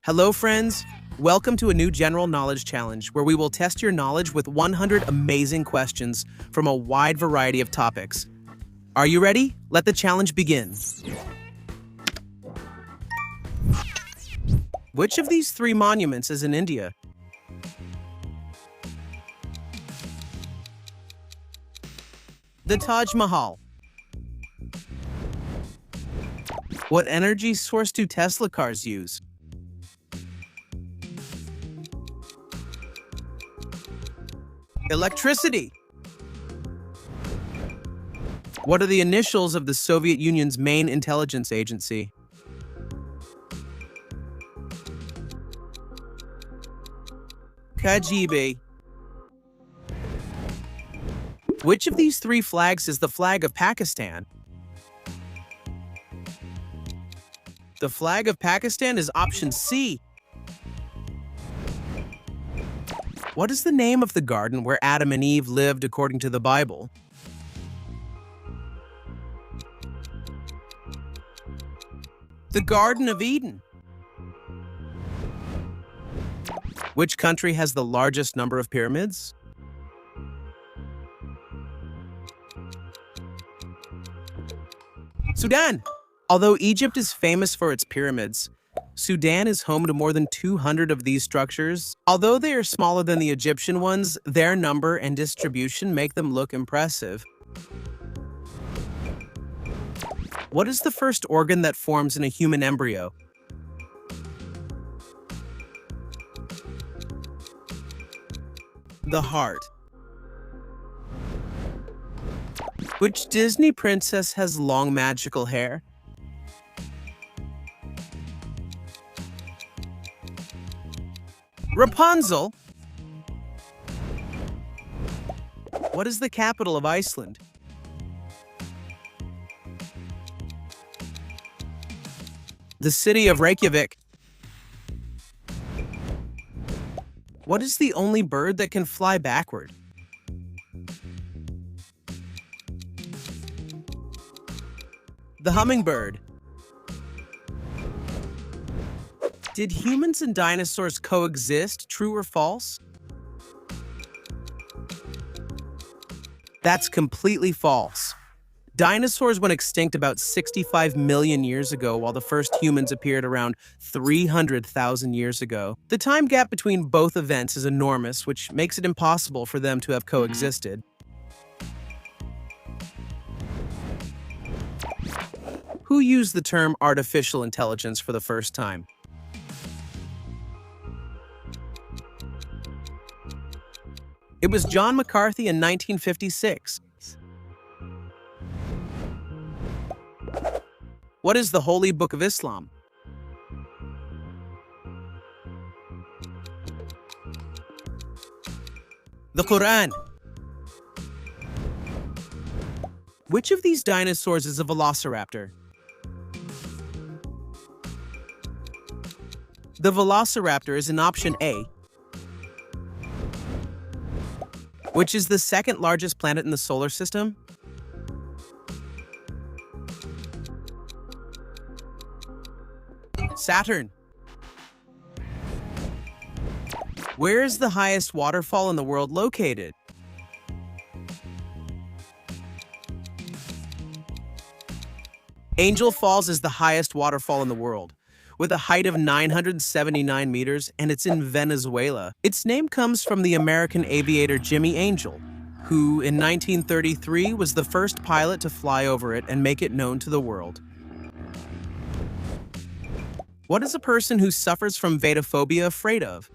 Hello, friends. Welcome to a new general knowledge challenge where we will test your knowledge with 100 amazing questions from a wide variety of topics. Are you ready? Let the challenge begin. Which of these three monuments is in India? The Taj Mahal. What energy source do Tesla cars use? Electricity. What are the initials of the Soviet Union's main intelligence agency? KGB. Which of these three flags is the flag of Pakistan? The flag of Pakistan is option C. What is the name of the garden where Adam and Eve lived according to the Bible? The Garden of Eden. Which country has the largest number of pyramids? Sudan. Although Egypt is famous for its pyramids, Sudan is home to more than 200 of these structures. Although they are smaller than the Egyptian ones, their number and distribution make them look impressive. What is the first organ that forms in a human embryo? The heart. Which Disney princess has long magical hair? Rapunzel. What is the capital of Iceland? The city of Reykjavik. What is the only bird that can fly backward? The hummingbird. Did humans and dinosaurs coexist, true or false? That's completely false. Dinosaurs went extinct about 65 million years ago, while the first humans appeared around 300,000 years ago. The time gap between both events is enormous, which makes it impossible for them to have coexisted. Who used the term artificial intelligence for the first time? It was John McCarthy in 1956. What is the Holy Book of Islam? The Quran. Which of these dinosaurs is a velociraptor? The velociraptor is in option A. Which is the second largest planet in the solar system? Saturn. Where is the highest waterfall in the world located? Angel Falls is the highest waterfall in the world, with a height of 979 meters, and it's in Venezuela. Its name comes from the American aviator Jimmy Angel, who in 1933 was the first pilot to fly over it and make it known to the world. What is a person who suffers from vatophobia afraid of?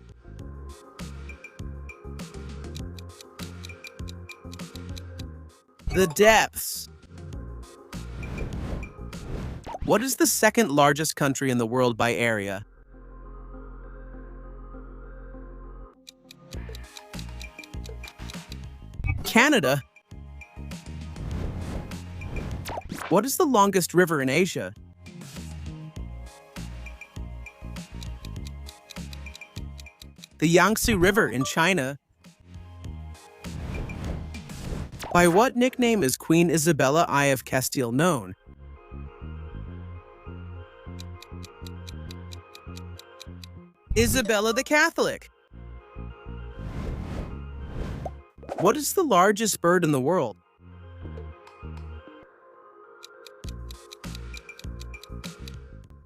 The depths. What is the second largest country in the world by area? Canada. What is the longest river in Asia? The Yangtze River in China. By what nickname is Queen Isabella I of Castile known? Isabella the Catholic. What is the largest bird in the world?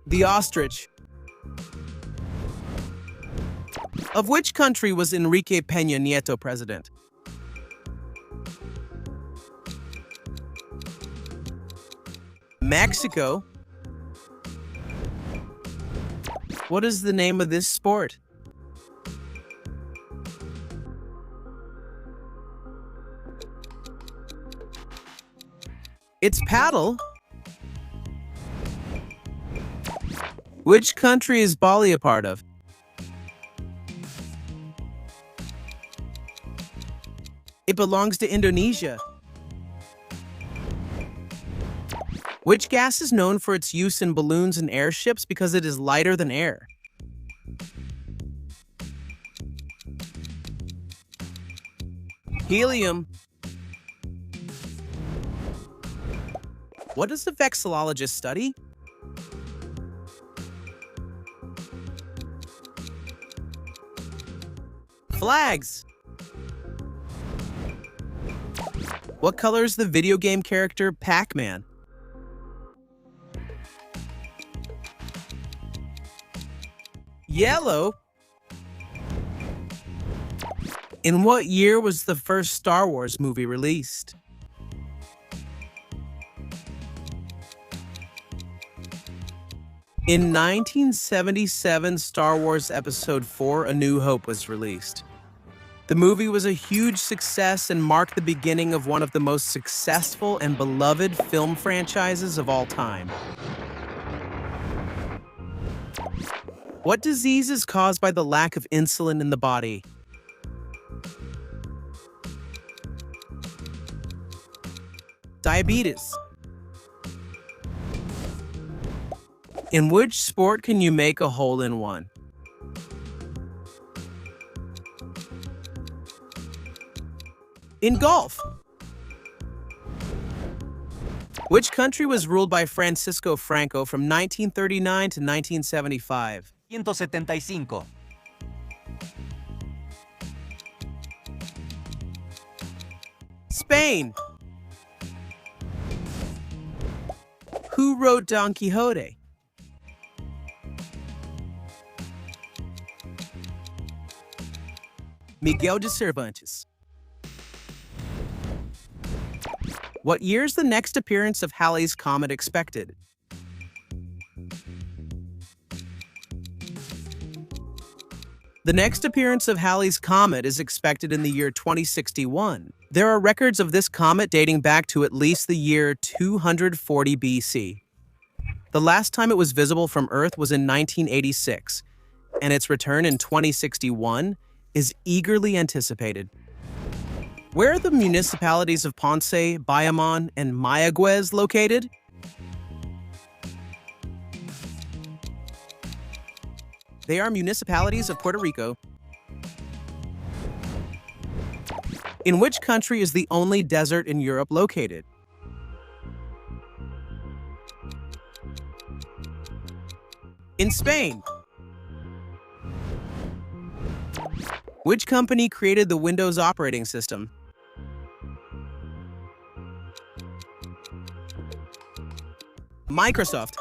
The ostrich. Of which country was Enrique Peña Nieto president? Mexico. What is the name of this sport? It's paddle. Which country is Bali a part of? It belongs to Indonesia. Which gas is known for its use in balloons and airships because it is lighter than air? Helium. What does a vexillologist study? Flags. What color is the video game character Pac-Man? Yellow. In what year was the first Star Wars movie released? In 1977, Star Wars Episode IV: A New Hope was released. The movie was a huge success and marked the beginning of one of the most successful and beloved film franchises of all time. What disease is caused by the lack of insulin in the body? Diabetes. In which sport can you make a hole-in-one? In golf. Which country was ruled by Francisco Franco from 1939 to 1975? 175. Spain. Who wrote Don Quixote? Miguel de Cervantes. What year is the next appearance of Halley's Comet expected? The next appearance of Halley's Comet is expected in the year 2061. There are records of this comet dating back to at least the year 240 BC. The last time it was visible from Earth was in 1986, and its return in 2061 is eagerly anticipated. Where are the municipalities of Ponce, Bayamon, and Mayagüez located? They are municipalities of Puerto Rico. In which country is the only desert in Europe located? In Spain. Which company created the Windows operating system? Microsoft.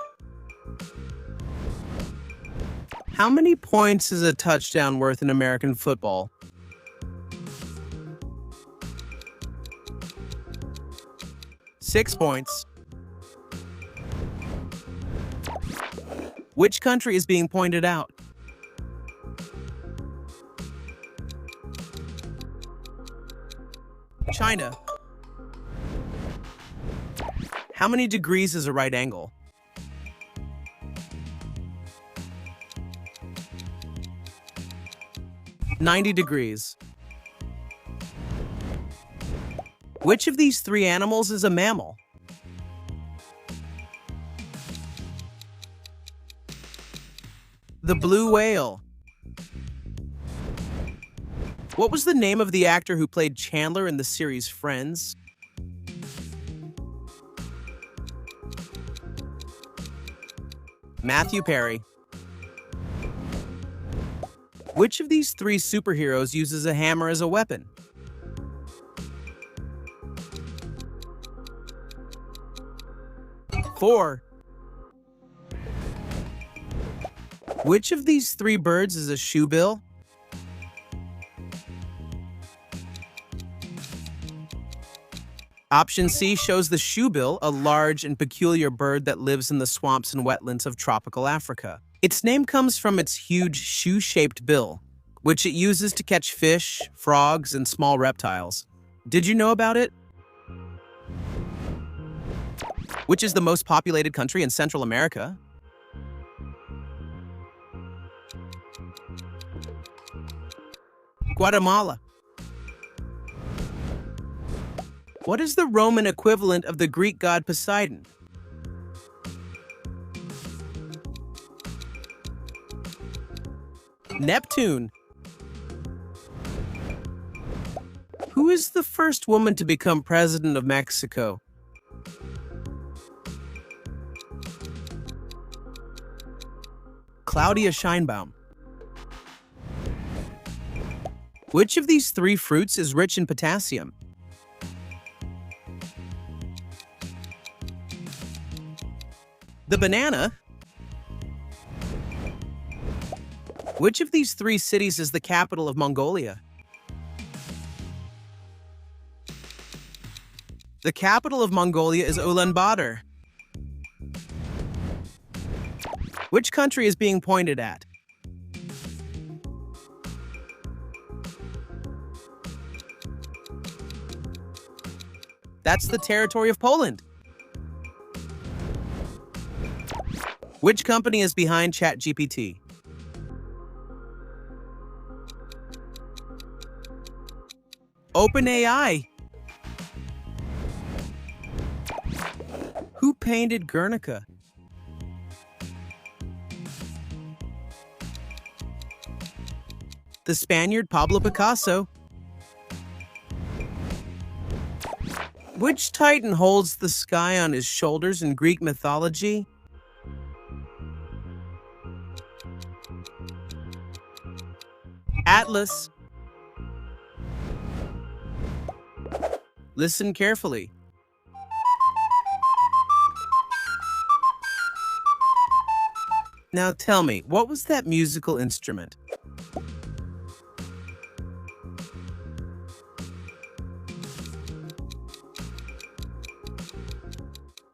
How many points is a touchdown worth in American football? Six points. Which country is being pointed out? China. How many degrees is a right angle? 90 degrees. Which of these three animals is a mammal? The blue whale. What was the name of the actor who played Chandler in the series Friends? Matthew Perry. Which of these three superheroes uses a hammer as a weapon? Four. Which of these three birds is a shoebill? Option C shows the shoebill, a large and peculiar bird that lives in the swamps and wetlands of tropical Africa. Its name comes from its huge shoe-shaped bill, which it uses to catch fish, frogs, and small reptiles. Did you know about it? Which is the most populated country in Central America? Guatemala. What is the Roman equivalent of the Greek god Poseidon? Neptune. Who is the first woman to become president of Mexico? Claudia Sheinbaum. Which of these three fruits is rich in potassium? The banana. Which of these three cities is the capital of Mongolia? The capital of Mongolia is Ulaanbaatar. Which country is being pointed at? That's the territory of Poland. Which company is behind ChatGPT? OpenAI. Who painted Guernica? The Spaniard Pablo Picasso. Which titan holds the sky on his shoulders in Greek mythology? Atlas. Listen carefully. Now tell me, what was that musical instrument?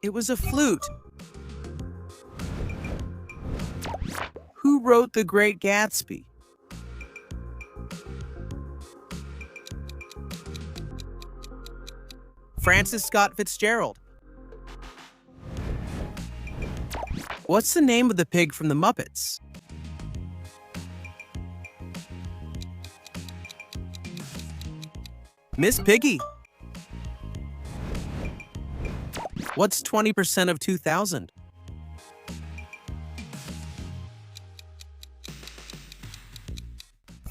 It was a flute. Who wrote The Great Gatsby? Francis Scott Fitzgerald. What's the name of the pig from the Muppets? Miss Piggy. What's 20% of 2,000?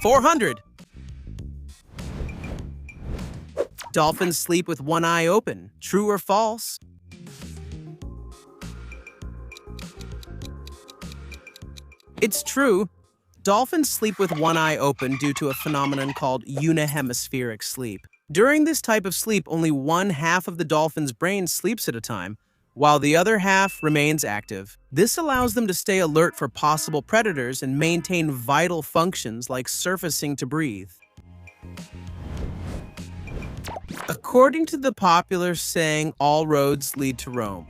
$400. Dolphins sleep with one eye open. True or false? It's true. Dolphins sleep with one eye open due to a phenomenon called unihemispheric sleep. During this type of sleep, only one half of the dolphin's brain sleeps at a time, while the other half remains active. This allows them to stay alert for possible predators and maintain vital functions like surfacing to breathe. According to the popular saying, all roads lead to Rome.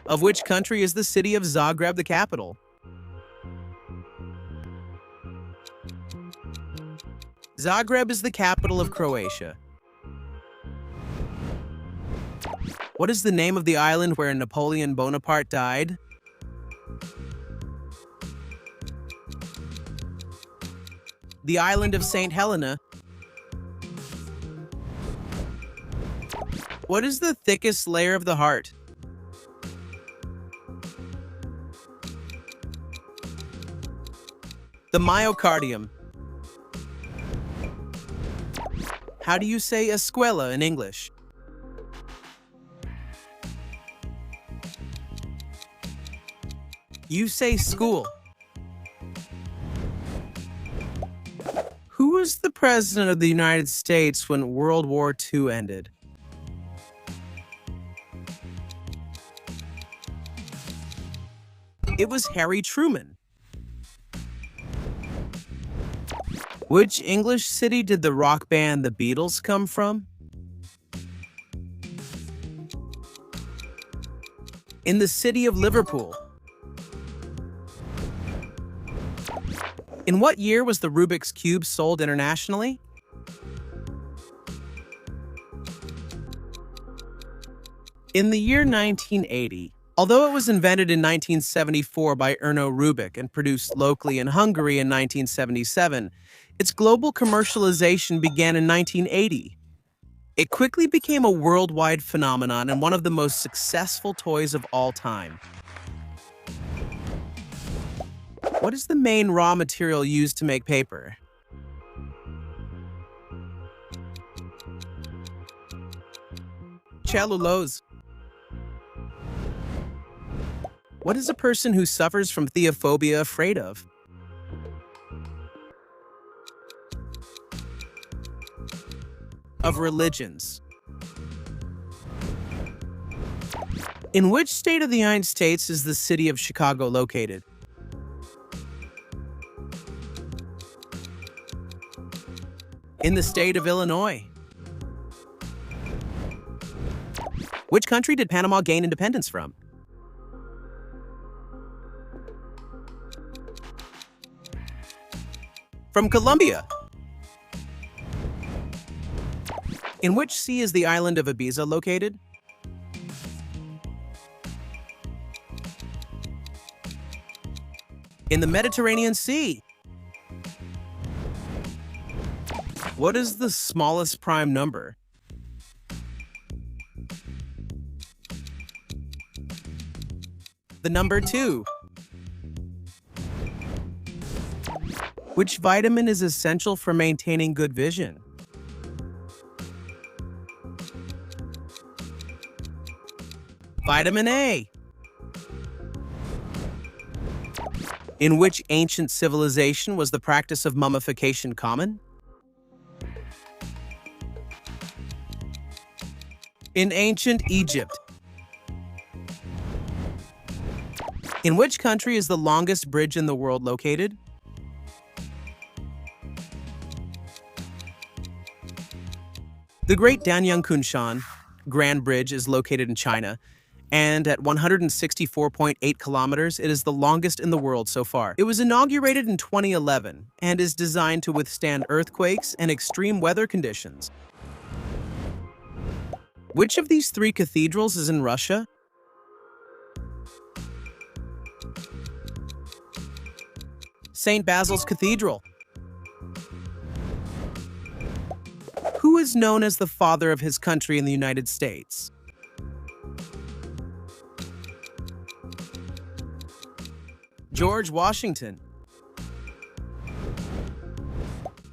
Of which country is the city of Zagreb the capital? Zagreb is the capital of Croatia. What is the name of the island where Napoleon Bonaparte died? The island of St. Helena. What is the thickest layer of the heart? The myocardium. How do you say escuela in English? You say school. Who was the president of the United States when World War II ended? It was Harry Truman. Which English city did the rock band The Beatles come from? In the city of Liverpool. In what year was the Rubik's Cube sold internationally? In the year 1980. Although it was invented in 1974 by Erno Rubik and produced locally in Hungary in 1977, its global commercialization began in 1980. It quickly became a worldwide phenomenon and one of the most successful toys of all time. What is the main raw material used to make paper? Cellulose. What is a person who suffers from theophobia afraid of? Of religions. In which state of the United States is the city of Chicago located? In the state of Illinois. Which country did Panama gain independence from? From Colombia. In which sea is the island of Ibiza located? In the Mediterranean Sea. What is the smallest prime number? The number 2. Which vitamin is essential for maintaining good vision? Vitamin A. In which ancient civilization was the practice of mummification common? In ancient Egypt. In which country is the longest bridge in the world located? The Great Danyang-Kunshan Grand Bridge is located in China, and at 164.8 kilometers, it is the longest in the world so far. It was inaugurated in 2011 and is designed to withstand earthquakes and extreme weather conditions. Which of these 3 cathedrals is in Russia? St. Basil's Cathedral. Who is known as the father of his country in the United States? George Washington.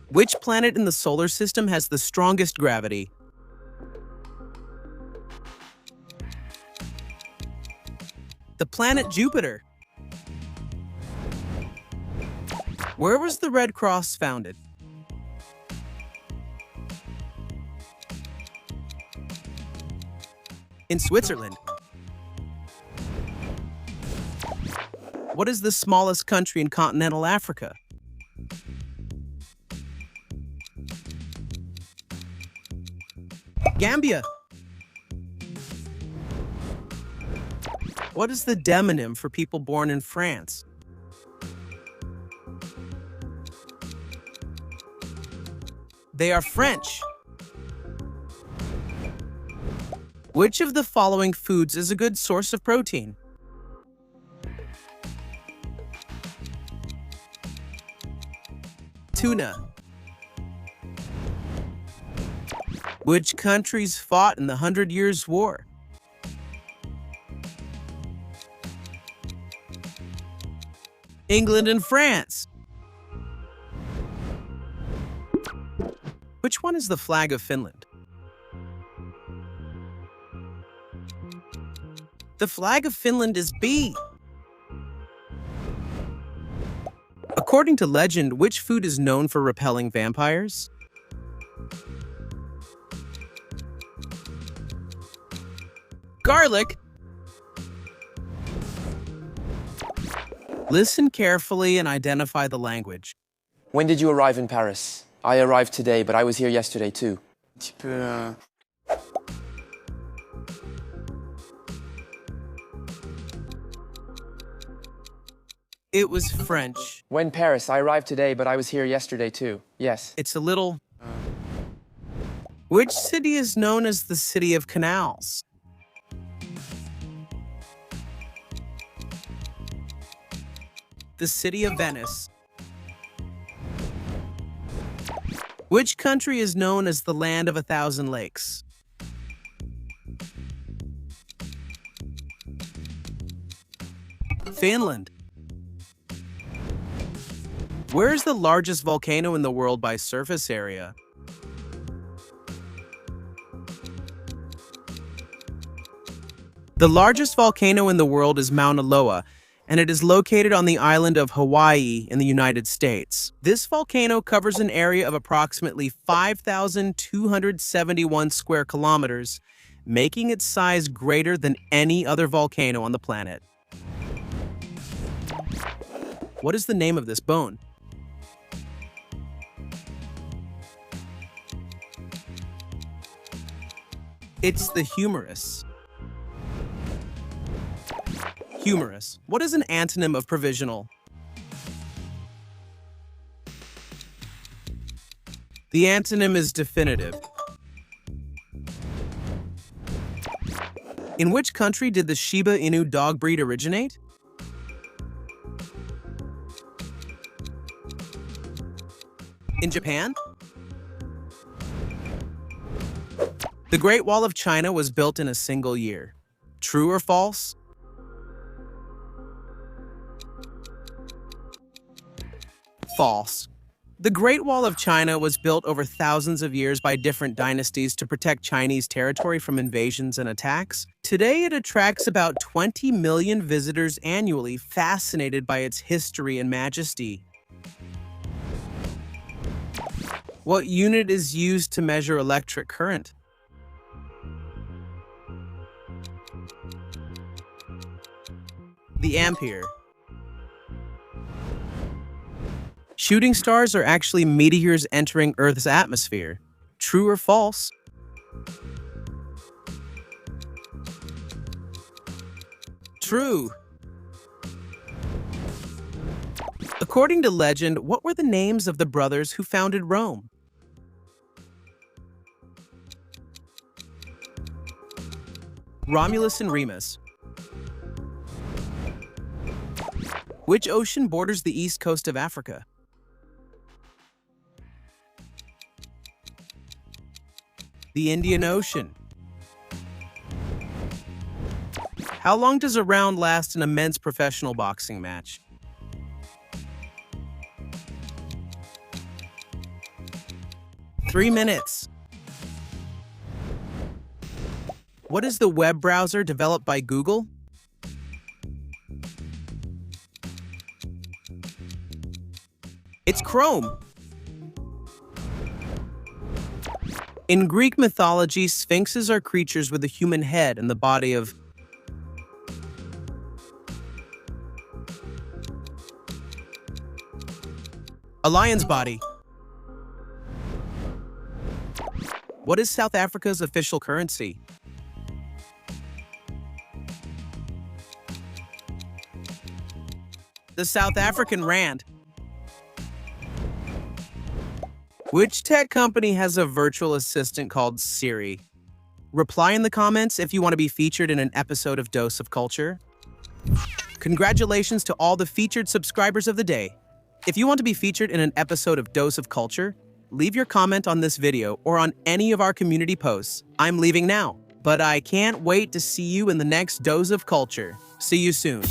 Which planet in the solar system has the strongest gravity? The planet Jupiter. Where was the Red Cross founded? In Switzerland. What is the smallest country in continental Africa? Gambia. What is the demonym for people born in France? They are French. Which of the following foods is a good source of protein? Tuna. Which countries fought in the 100 Years' War? England and France. Which one is the flag of Finland? The flag of Finland is B. According to legend, which food is known for repelling vampires? Garlic. Listen carefully and identify the language. When did you arrive in Paris? I arrived today, but I was here yesterday too. It was French. When Paris? I arrived today, but I was here yesterday too. Yes. It's a little... Which city is known as the City of Canals? The City of Venice. Which country is known as the Land of 1,000 Lakes? Finland. Where is the largest volcano in the world by surface area? The largest volcano in the world is Mauna Loa, and it is located on the island of Hawaii in the United States. This volcano covers an area of approximately 5,271 square kilometers, making its size greater than any other volcano on the planet. What is the name of this bone? It's the humerus. Humerus. What is an antonym of provisional? The antonym is definitive. In which country did the Shiba Inu dog breed originate? In Japan? The Great Wall of China was built in a single year. True or false? False. The Great Wall of China was built over thousands of years by different dynasties to protect Chinese territory from invasions and attacks. Today, it attracts about 20 million visitors annually, fascinated by its history and majesty. What unit is used to measure electric current? The ampere. Shooting stars are actually meteors entering Earth's atmosphere. True or false? True. According to legend, what were the names of the brothers who founded Rome? Romulus and Remus. Which ocean borders the east coast of Africa? The Indian Ocean. How long does a round last in a men's professional boxing match? Three minutes. What is the web browser developed by Google? It's Chrome. In Greek mythology, sphinxes are creatures with a human head and the body of a lion's body. What is South Africa's official currency? The South African rand. Which tech company has a virtual assistant called Siri? Reply in the comments if you want to be featured in an episode of Dose of Culture. Congratulations to all the featured subscribers of the day. If you want to be featured in an episode of Dose of Culture, leave your comment on this video or on any of our community posts. I'm leaving now, but I can't wait to see you in the next Dose of Culture. See you soon.